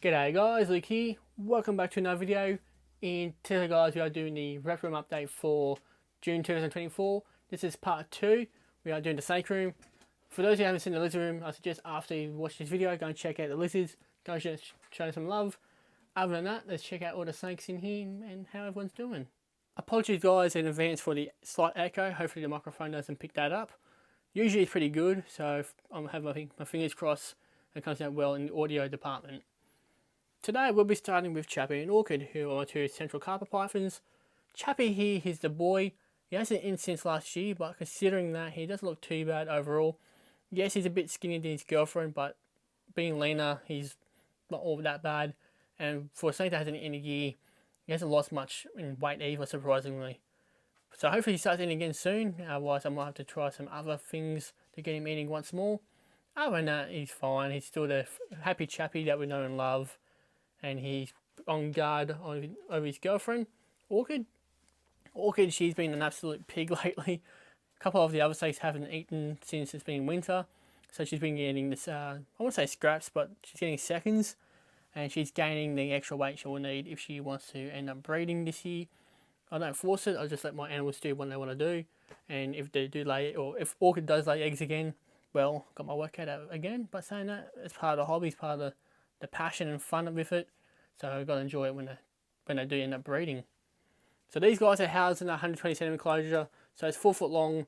G'day guys, Luke here. Welcome back to another video. In today guys, we are doing the rec room update for June 2024. This is part 2. We are doing the snake room. For those who haven't seen the lizard room, I suggest after you watch this video, go and check out the lizards. Go and show them some love. Other than that, let's check out all the snakes in here and how everyone's doing. Apologies guys in advance for the slight echo. Hopefully the microphone doesn't pick that up. Usually it's pretty good, so I'm having my fingers crossed it comes out well in the audio department. Today we'll be starting with Chappie and Orchid, who are my two central carpet pythons. Chappie here, he's the boy. He hasn't in since last year, but considering that, he doesn't look too bad overall. Yes, he's a bit skinnier than his girlfriend, but being leaner, he's not all that bad. And for a snake that hasn't eaten in a year, he hasn't lost much in weight either, surprisingly. So hopefully he starts eating again soon, otherwise I might have to try some other things to get him eating once more. Other than that, he's fine. He's still the happy Chappie that we know and love. And he's on guard over his girlfriend, Orchid. Orchid, she's been an absolute pig lately. A couple of the other snakes haven't eaten since it's been winter. So she's been getting this, I won't say scraps, but she's getting seconds. And she's gaining the extra weight she will need if she wants to end up breeding this year. I don't force it, I just let my animals do what they want to do. And if they do lay, or if Orchid does lay eggs again, well, got my work cut out again. But saying that, it's part of the hobby, it's part of the passion and fun with it. So I've got to enjoy it when they do end up breeding. So these guys are housed in a 120 centimeter enclosure. So it's 4 foot long,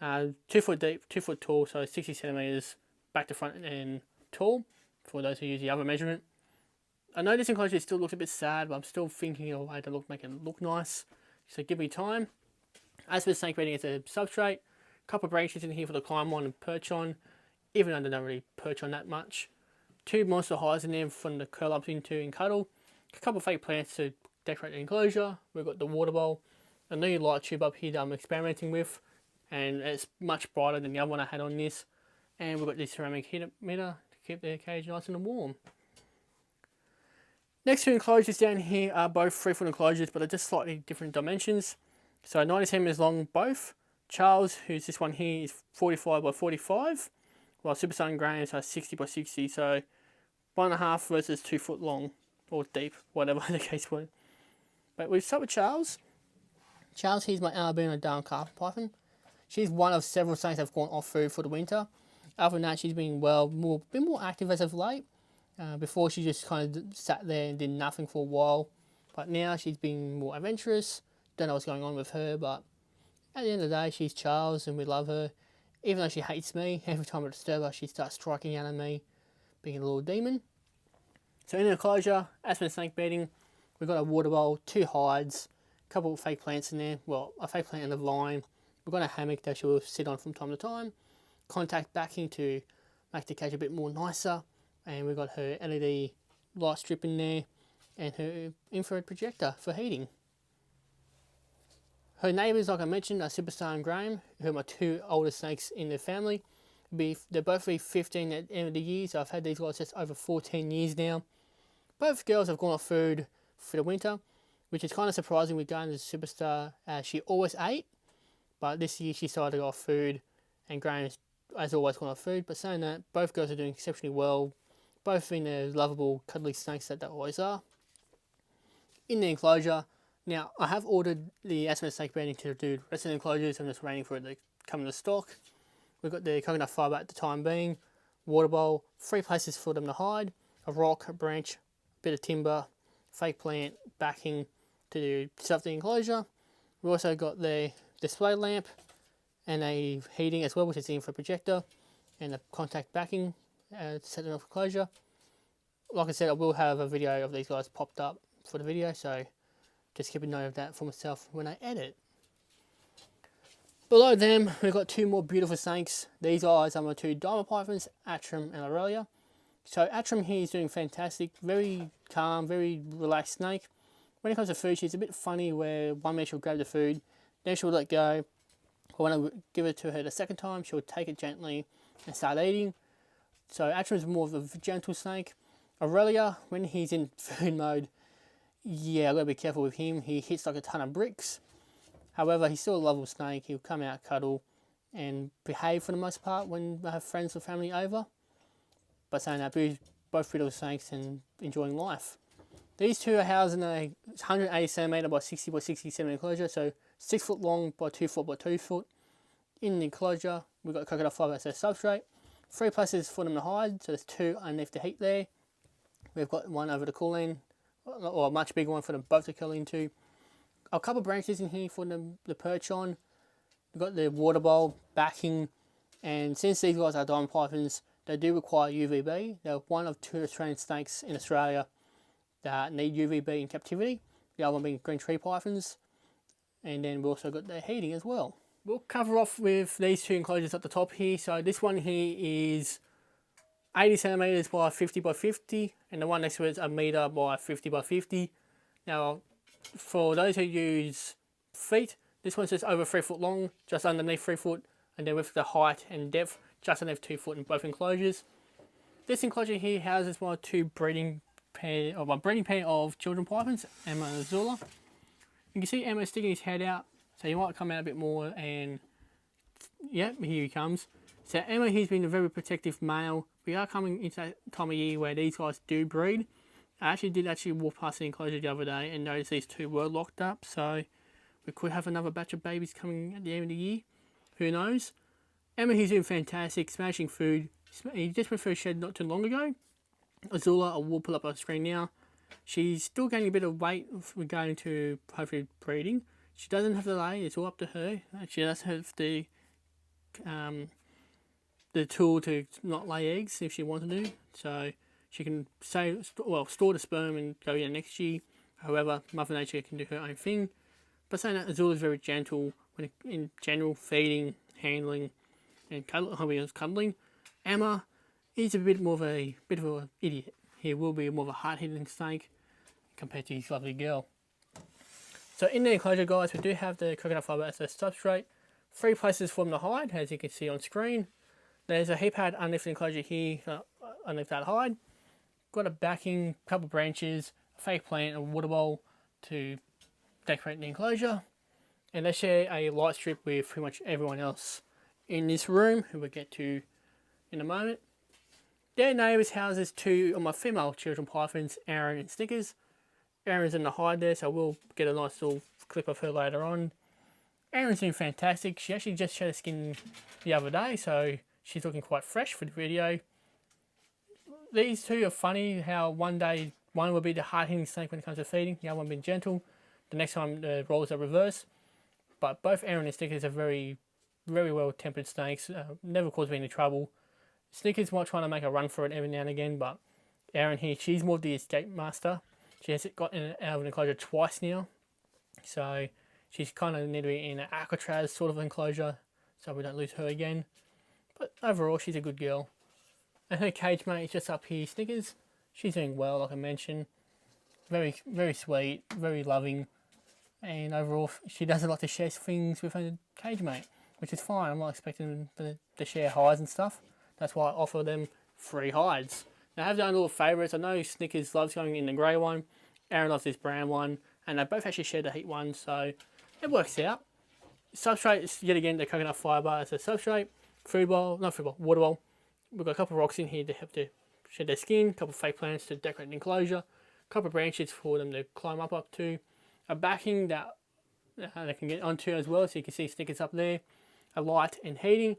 2 foot deep, 2 foot tall. So 60 centimeters back to front and tall for those who use the other measurement. I know this enclosure still looks a bit sad, but I'm still thinking of a way to make it look nice. So give me time. As for the snake bedding, it's a substrate. A couple of branches in here for the climb on and perch on, even though they don't really perch on that much. 2 monster highs in there for them to curl up into and cuddle. A couple of fake plants to decorate the enclosure. We've got the water bowl. A new light tube up here that I'm experimenting with. And it's much brighter than the other one I had on this. And we've got this ceramic heater meter to keep the cage nice and warm. Next two enclosures down here are both 3 foot enclosures, but they're just slightly different dimensions. So 90 centimeters long both. Charles, who's this one here, is 45 by 45. While Superstar and Graham's are 60 by 60, so 1.5 versus 2 foot long, or deep, whatever the case was. But we start with Charles. Charles, he's my albino down carpet python. She's one of several snakes that have gone off food for the winter. Other than that, she's been more active as of late. Before she just kind of sat there and did nothing for a while. But now she's been more adventurous. Don't know what's going on with her, but at the end of the day, she's Charles and we love her. Even though she hates me, every time I disturb her, she starts striking out at me, being a little demon. So in the enclosure, as for the snake bedding, we've got a water bowl, 2 hides, a couple of fake plants in there, well, a fake plant and a vine. We've got a hammock that she will sit on from time to time, contact backing to make the cage a bit more nicer, and we've got her LED light strip in there, and her infrared projector for heating. Her neighbours, like I mentioned, are Superstar and Graham, who are my 2 oldest snakes in their family. They're both 15 at the end of the year, so I've had these guys just over 14 years now. Both girls have gone off food for the winter, which is kind of surprising with going to Superstar. She always ate, but this year she decided to go off food, and Graham has always gone off food. But saying that, both girls are doing exceptionally well, both being the lovable, cuddly snakes that they always are. In the enclosure, now, I have ordered the asthma snake bedding to do the rest of the enclosures. I'm just waiting for it to come into stock. We've got the coconut fibre at the time being, water bowl, 3 places for them to hide, a rock, a branch, a bit of timber, fake plant, backing to set up the enclosure. We've also got the display lamp and a heating as well, which is the infrared projector, and a contact backing to set it off enclosure. Like I said, I will have a video of these guys popped up for the video, so just keep a note of that for myself when I edit. Below them, we've got 2 more beautiful snakes. These guys are my 2 diamond pythons, Atram and Aurelia. So Atram here is doing fantastic, very calm, very relaxed snake. When it comes to food, she's a bit funny where one minute she'll grab the food, then she'll let go. But when I give it to her the second time, she'll take it gently and start eating. So Atram is more of a gentle snake. Aurelia, when he's in food mode, yeah, I've got to be careful with him. He hits like a ton of bricks. However, he's still a lovable snake. He'll come out, cuddle, and behave for the most part when I have friends or family over. But saying that, both beautiful snakes and enjoying life. These two are housed in a 180cm by 60 by 60cm enclosure, so 6 foot long by 2 foot by 2 foot. In the enclosure, we've got coconut fibre as a substrate, 3 places for them to hide, so there's 2 underneath the heat there. We've got one over the cooling, or a much bigger one for them both to curl into. A couple of branches in here for them to perch on. We've got the water bowl, backing, and since these guys are diamond pythons, they do require UVB. They're one of 2 Australian snakes in Australia that need UVB in captivity. The other one being green tree pythons. And then we've also got the heating as well. We'll cover off with these 2 enclosures at the top here. So this one here is 80cm by 50 by 50, and the one next to it is 1 metre by 50 by 50. Now, for those who use feet, this one's just over 3 foot long, just underneath 3 foot, and then with the height and depth, just underneath 2 foot in both enclosures. This enclosure here houses my breeding pair of children pythons, Emma and Azula. You can see Emma sticking his head out, so he might come out a bit more, and yeah, here he comes. So Emma, he's been a very protective male. We are coming into that time of year where these guys do breed. I did walk past the enclosure the other day and noticed these 2 were locked up, so we could have another batch of babies coming at the end of the year. Who knows? Emma, he's doing fantastic, smashing food. He just went for a shed not too long ago. Azula, I will pull up on the screen now. She's still gaining a bit of weight regarding to hopefully breeding. She doesn't have to lay, it's all up to her. She does have the tool to not lay eggs if she wants to do. So she can store the sperm and go in next year. However, Mother Nature can do her own thing. But saying that, Azula is very gentle when in general, feeding, handling, and cuddling. Emma is a bit more of an idiot. He will be more of a hard-hitting snake compared to his lovely girl. So in the enclosure, guys, we do have the coconut fibre as a substrate. 3 places for them to hide, as you can see on screen. There's a heat pad underneath the enclosure here, underneath that hide. Got a backing, couple of branches, a fake plant, a water bowl to decorate the enclosure. And they share a light strip with pretty much everyone else in this room, who we'll get to in a moment. Their neighbours houses 2 of my female children pythons, Aaron and Snickers. Aaron's in the hide there, so we'll get a nice little clip of her later on. Aaron's doing fantastic. She actually just shed her skin the other day, so she's looking quite fresh for the video. These 2 are funny, how one day one will be the hard-hitting snake when it comes to feeding, the other one being gentle. The next time the roles are reversed. But both Aaron and Snickers are very, very well-tempered snakes, never cause me any trouble. Snickers might try to make a run for it every now and again, but Aaron here, she's more the escape master. She has got in and out of an enclosure twice now. So she's kind of need to be in an Alcatraz sort of enclosure, so we don't lose her again. But overall, she's a good girl. And her cage mate is just up here, Snickers. She's doing well, like I mentioned. Very, very sweet, very loving. And overall, she doesn't like to share things with her cage mate, which is fine. I'm not expecting them to share hides and stuff. That's why I offer them free hides. Now, I have done little favourites. I know Snickers loves going in the grey one. Aaron loves this brown one. And they both actually share the heat one, so it works out. Substrate is, yet again, the coconut fibre as a substrate. Water bowl. We've got a couple of rocks in here to help to shed their skin. A couple of fake plants to decorate the enclosure. A couple of branches for them to climb up to. A backing that they can get onto as well, so you can see Snickers up there. A light and heating.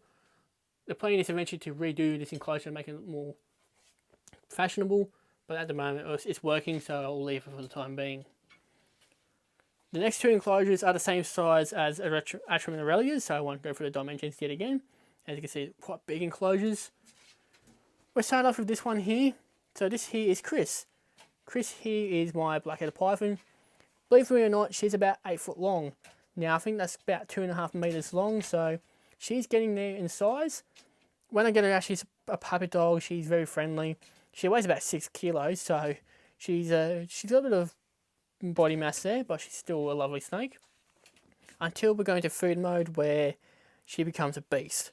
The plan is eventually to redo this enclosure and make it more fashionable, but at the moment it's working, so I'll leave it for the time being. The next 2 enclosures are the same size as Atrium and Aurelia's, so I won't go through the dimensions yet again. As you can see, quite big enclosures. We'll start off with this one here. So this here is Chris. Chris here is my black-headed python. Believe it or not, she's about 8 foot long. Now I think that's about 2.5 meters long, so she's getting there in size. When I get her out, she's a puppy dog. She's very friendly. She weighs about 6 kilos, so she's got a bit of body mass there, but she's still a lovely snake. Until we go into food mode, where she becomes a beast.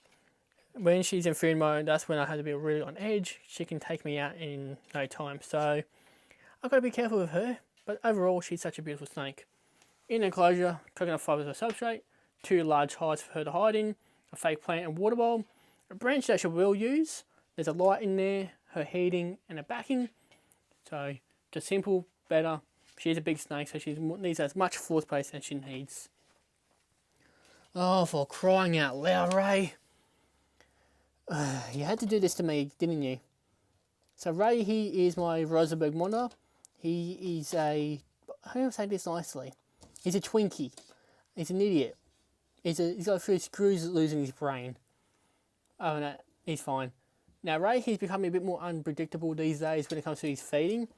When she's in food mode, that's when I have to be really on edge. She can take me out in no time, so I've got to be careful with her. But overall, she's such a beautiful snake. In enclosure, coconut fibre as a substrate, 2 large hides for her to hide in, a fake plant and water bowl, a branch that she will use. There's a light in there, her heating, and her backing. So just simple, better. She's a big snake, so she needs as much floor space as she needs. Oh, for crying out loud, Ray. You had to do this to me, didn't you? So Ray, he is my Rosenberg monitor. He is a, how do I say this nicely? He's a Twinkie. He's an idiot. He's got a few screws losing his brain. Oh no, he's fine. Now Ray, he's becoming a bit more unpredictable these days when it comes to his feeding.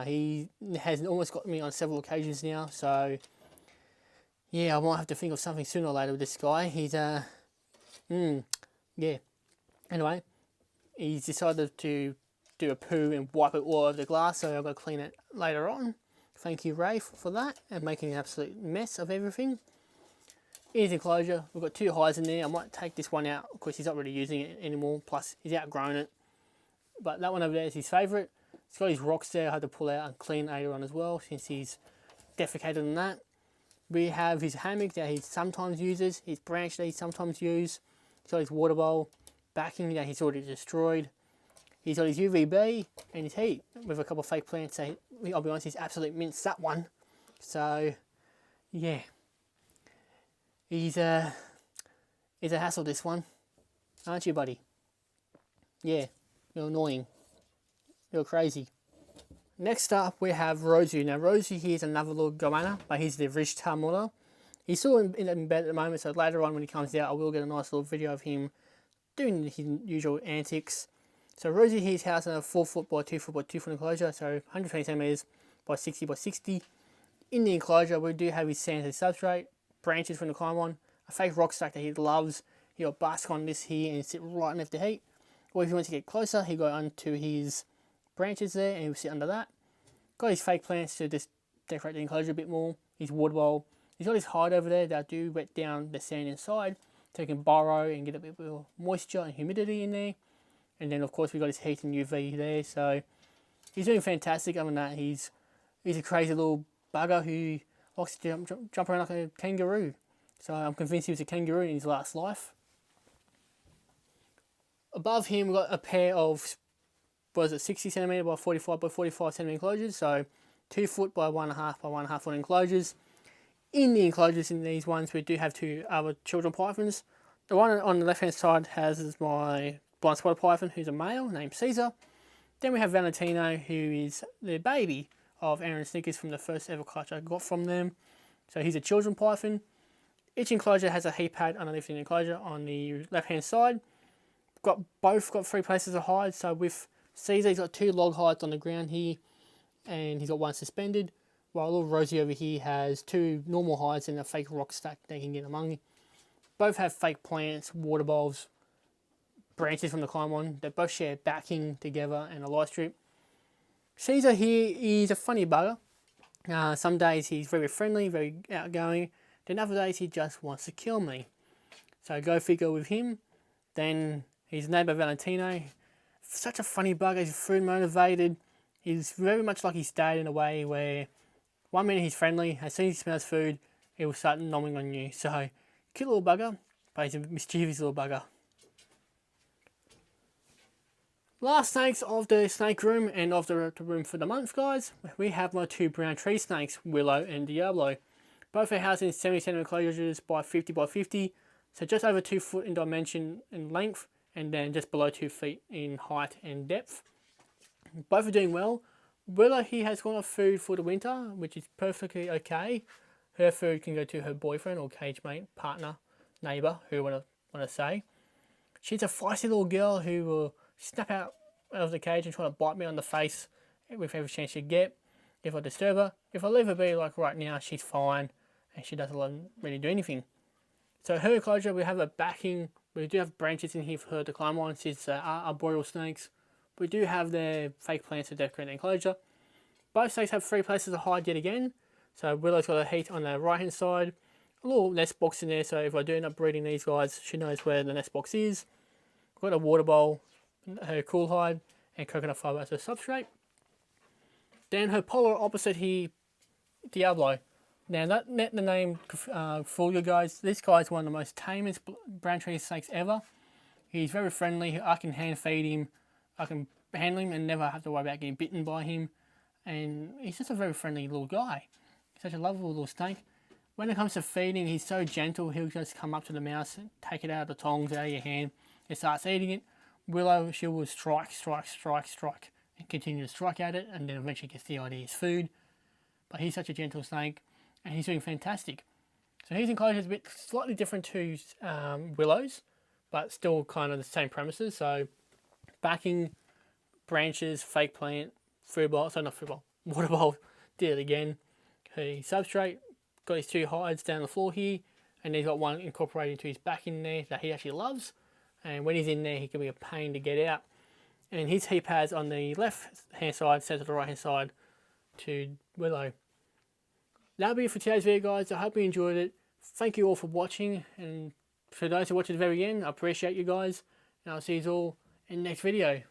He has almost got me on several occasions now, so yeah, I might have to think of something sooner or later with this guy. He's yeah. Anyway, he's decided to do a poo and wipe it all over the glass, so I've got to clean it later on. Thank you, Ray, for that, and making an absolute mess of everything. Here's the enclosure. We've got 2 hides in there. I might take this one out because he's not really using it anymore, plus he's outgrown it. But that one over there is his favourite. It's got his rocks there I had to pull out and clean later on as well, since he's defecated on that. We have his hammock that he sometimes uses, his branch that he sometimes uses. He's got his water bowl, backing that he's already destroyed. He's got his UVB and his heat with a couple of fake plants. So I'll be honest, he's absolutely minced that one. So, yeah. He's a hassle, this one. Aren't you, buddy? Yeah, you're annoying. You're crazy. Next up, we have Rosie. Now, Rosie here is another little goanna, but he's the Reptile monitor. He's still in bed at the moment, so later on when he comes out, I will get a nice little video of him doing his usual antics. So Rosie here is housed in a 4 foot by 2 foot by 2 foot enclosure, so 120 centimeters by 60 by 60. In the enclosure, we do have his sand as substrate, branches from the climb on, a fake rock stack that he loves. He'll bask on this here and sit right underneath the heat. Or if he wants to get closer, he'll go onto his branches there and he'll sit under that. Got his fake plants to just decorate the enclosure a bit more. His water bowl. He's got his hide over there that do wet down the sand inside, so he can burrow and get a bit of moisture and humidity in there. And then of course we've got his heat and UV there, so he's doing fantastic. Other than that, he's a crazy little bugger who likes to jump around like a kangaroo. So I'm convinced he was a kangaroo in his last life. Above him we've got a pair of, what is it, 60 centimeter by 45 by 45 centimeter enclosures, so 2 foot by 1.5 by 1.5 foot enclosures. In the enclosures in these ones we do have 2 other children pythons. The one on the left hand side has my blind spotted python, who's a male named Caesar. Then we have Valentino, who is the baby of Aaron Snickers from the first ever clutch I got from them. So he's a children python. Each enclosure has a heat pad underneath the enclosure on the left hand side. Both got 3 places of hide, so with Caesar he's got 2 log hides on the ground here and he's got 1 suspended, while little Rosie over here has 2 normal hides and a fake rock stack they can get among. Both have fake plants, water bowls, branches from the climb on. They both share backing together and a light strip. Caesar here is a funny bugger. Some days he's very friendly, very outgoing. Then other days he just wants to kill me. So go figure with him. Then his neighbour Valentino, such a funny bugger. He's food motivated. He's very much like his dad in a way where one minute he's friendly, as soon as he smells food, he will start nomming on you. So cute little bugger, but he's a mischievous little bugger. Last snakes of the snake room and of the room for the month, guys, we have my 2 brown tree snakes, Willow and Diablo. Both are housed in 70 centimeter enclosures by 50 by 50, so just over 2 foot in dimension and length, and then just below 2 feet in height and depth. Both are doing well. Willow here has gone off food for the winter, which is perfectly okay. Her food can go to her boyfriend or cage mate, partner, neighbour, who want to say. She's a feisty little girl who will snap out of the cage and try to bite me on the face with every chance she get if I disturb her. If I leave her be like right now, she's fine and she doesn't really do anything. So her enclosure, we have a backing. We do have branches in here for her to climb on. She's arboreal snakes. We do have their fake plants to decorate the enclosure. Both snakes have 3 places of hide yet again. So Willow's got a heat on the right hand side. A little nest box in there, so if I do end up breeding these guys, she knows where the nest box is. Got a water bowl, her cool hide, and coconut fibre as a substrate. Then her polar opposite here, Diablo. Now, let the name fool you guys. This guy's one of the most tamest brown tree snakes ever. He's very friendly. I can hand feed him. I can handle him and never have to worry about getting bitten by him. And he's just a very friendly little guy. He's such a lovable little snake. When it comes to feeding, he's so gentle. He'll just come up to the mouse, take it out of the tongs, out of your hand, and starts eating it. Willow, she will strike, and continue to strike at it, and then eventually gets the idea it's food. But he's such a gentle snake, and he's doing fantastic. So his enclosure is a bit slightly different to Willow's, but still kind of the same premises. So backing, branches, fake plant, food bowl, so not food bowl, water bowl, did it again. He substrate, got his 2 hides down the floor here, and he's got one incorporated into his back in there that he actually loves. And when he's in there, he can be a pain to get out. And his heat pads on the left hand side, set to the right hand side to Willow. That'll be it for today's video, guys. I hope you enjoyed it. Thank you all for watching, and for those who watch to the very end, I appreciate you guys. And I'll see you all in the next video.